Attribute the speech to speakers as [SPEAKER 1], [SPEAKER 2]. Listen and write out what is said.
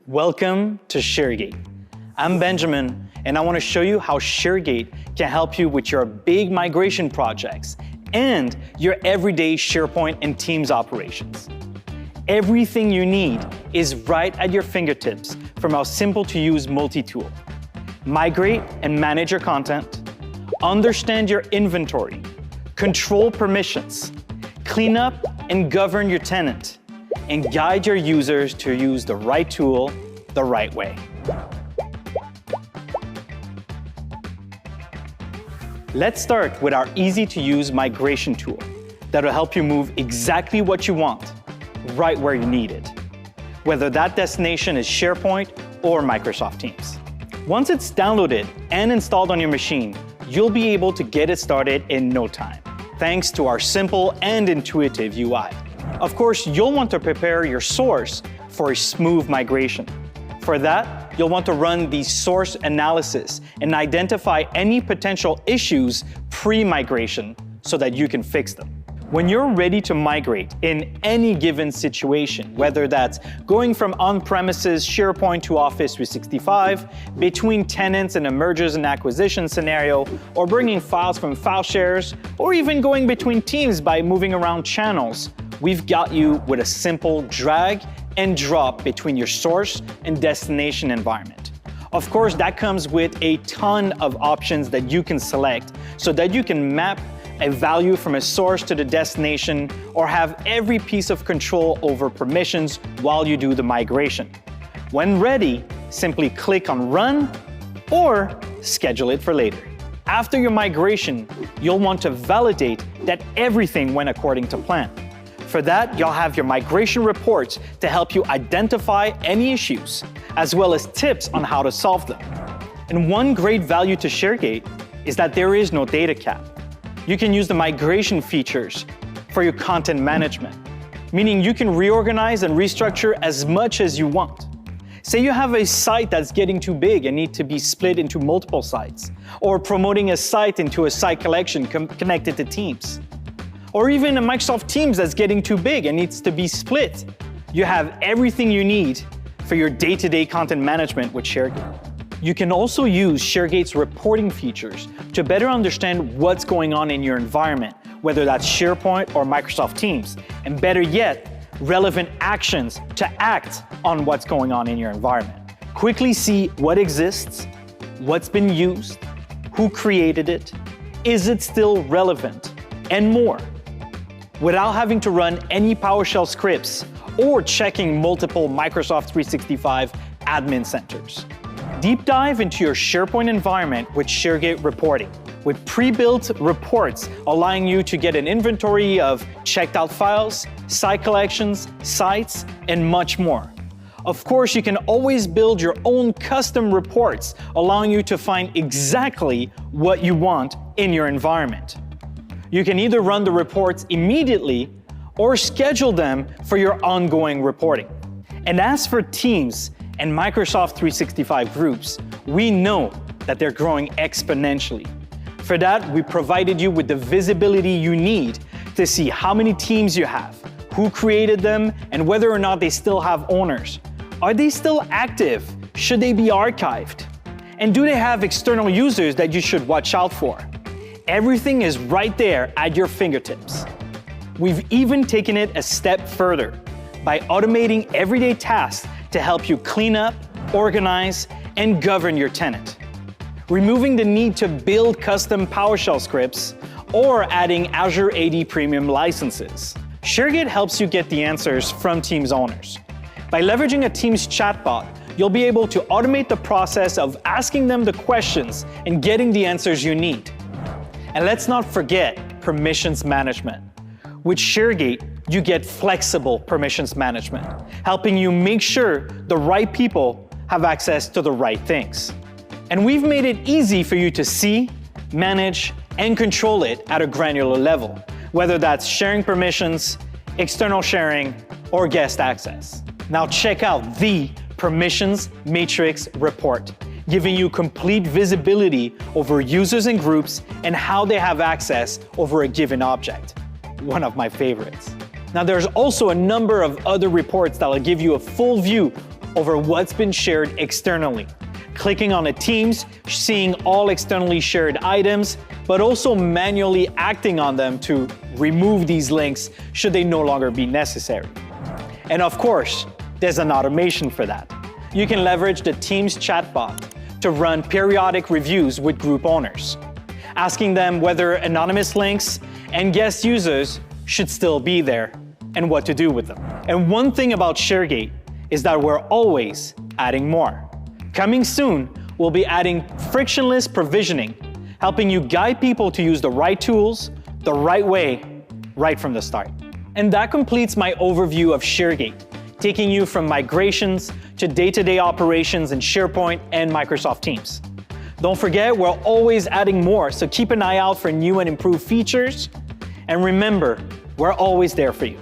[SPEAKER 1] Welcome to ShareGate. I'm Benjamin, and I want to show you how ShareGate can help you with your big migration projects and your everyday SharePoint and Teams operations. Everything you need is right at your fingertips from our simple-to-use multi-tool. Migrate and manage your content, understand your inventory, control permissions, clean up and govern your tenant, and guide your users to use the right tool the right way. Let's start with our easy-to-use migration tool that'll help you move exactly what you want, right where you need it, whether that destination is SharePoint or Microsoft Teams. Once it's downloaded and installed on your machine, you'll be able to get it started in no time, thanks to our simple and intuitive UI. Of course, you'll want to prepare your source for a smooth migration. For that, you'll want to run the source analysis and identify any potential issues pre-migration so that you can fix them. When you're ready to migrate in any given situation, whether that's going from on-premises SharePoint to Office 365, between tenants in a mergers and acquisition scenario, or bringing files from file shares, or even going between teams by moving around channels, we've got you with a simple drag and drop between your source and destination environment. Of course, that comes with a ton of options that you can select so that you can map a value from a source to the destination or have every piece of control over permissions while you do the migration. When ready, simply click on Run or schedule it for later. After your migration, you'll want to validate that everything went according to plan. For that, you'll have your migration reports to help you identify any issues, as well as tips on how to solve them. And one great value to ShareGate is that there is no data cap. You can use the migration features for your content management, meaning you can reorganize and restructure as much as you want. Say you have a site that's getting too big and need to be split into multiple sites, or promoting a site into a site collection connected to Teams. Or even a Microsoft Teams that's getting too big and needs to be split. You have everything you need for your day-to-day content management with ShareGate. You can also use ShareGate's reporting features to better understand what's going on in your environment, whether that's SharePoint or Microsoft Teams, and better yet, relevant actions to act on what's going on in your environment. Quickly see what exists, what's been used, who created it, is it still relevant, and more, without having to run any PowerShell scripts or checking multiple Microsoft 365 admin centers. Deep dive into your SharePoint environment with ShareGate reporting, with pre-built reports allowing you to get an inventory of checked out files, site collections, sites, and much more. Of course, you can always build your own custom reports, allowing you to find exactly what you want in your environment. You can either run the reports immediately or schedule them for your ongoing reporting. And as for Teams and Microsoft 365 groups, we know that they're growing exponentially. For that, we provided you with the visibility you need to see how many teams you have, who created them, and whether or not they still have owners. Are they still active? Should they be archived? And do they have external users that you should watch out for? Everything is right there at your fingertips. We've even taken it a step further by automating everyday tasks to help you clean up, organize, and govern your tenant, removing the need to build custom PowerShell scripts or adding Azure AD Premium licenses. ShareGate helps you get the answers from Teams owners. By leveraging a Teams chatbot, you'll be able to automate the process of asking them the questions and getting the answers you need. And let's not forget permissions management. With ShareGate, you get flexible permissions management, helping you make sure the right people have access to the right things. And we've made it easy for you to see, manage, and control it at a granular level, whether that's sharing permissions, external sharing, or guest access. Now check out the Permissions Matrix report, giving you complete visibility over users and groups and how they have access over a given object. One of my favorites. Now there's also a number of other reports that will give you a full view over what's been shared externally. Clicking on the teams, seeing all externally shared items, but also manually acting on them to remove these links should they no longer be necessary. And of course, there's an automation for that. You can leverage the Teams chatbot to run periodic reviews with group owners, asking them whether anonymous links and guest users should still be there and what to do with them. And one thing about ShareGate is that we're always adding more. Coming soon, we'll be adding frictionless provisioning, helping you guide people to use the right tools, the right way, right from the start. And that completes my overview of ShareGate, taking you from migrations to day-to-day operations in SharePoint and Microsoft Teams. Don't forget, we're always adding more, so keep an eye out for new and improved features. And remember, we're always there for you.